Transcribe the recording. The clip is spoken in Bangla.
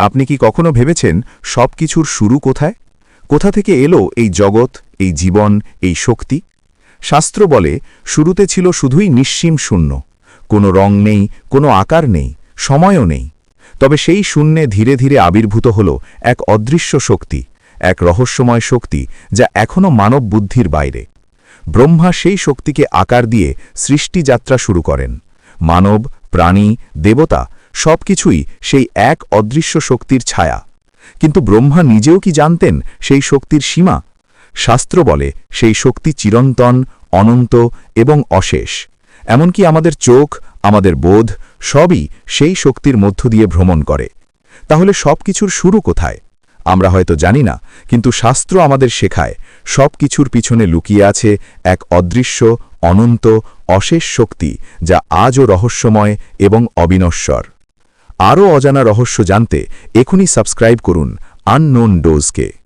আপনি কি কখনো ভেবেছেন সবকিছুর শুরু কোথায়? কোথা থেকে এলো এই জগৎ, এই জীবন, এই শক্তি? শাস্ত্র বলে শুরুতে ছিল শুধুই নিঃসীম শূন্য। কোনো রং নেই, কোনো আকার নেই, সময়ও নেই। তবে সেই শূন্যে ধীরে ধীরে আবির্ভূত হল এক অদৃশ্য শক্তি, এক রহস্যময় শক্তি যা এখনও মানব বুদ্ধির বাইরে। ব্রহ্মা সেই শক্তিকে আকার দিয়ে সৃষ্টিযাত্রা শুরু করেন। মানব, প্রাণী, দেবতা সবকিছুই সেই এক অদৃশ্য শক্তির ছায়া। কিন্তু ব্রহ্মা নিজেও কি জানতেন সেই শক্তির সীমা? শাস্ত্র বলে সেই শক্তি চিরন্তন, অনন্ত এবং অশেষ। এমনকি আমাদের চোখ, আমাদের বোধ সবই সেই শক্তির মধ্য দিয়ে ভ্রমণ করে। তাহলে সবকিছুর শুরু কোথায়? আমরা হয়তো জানি না, কিন্তু শাস্ত্র আমাদের শেখায় সবকিছুর পিছনে লুকিয়ে আছে এক অদৃশ্য, অনন্ত, অশেষ শক্তি যা আজও রহস্যময় এবং অবিনশ্বর। আরও অজানা রহস্য জানতে এখনই সাবস্ক্রাইব করুন আননোন ডোজকে।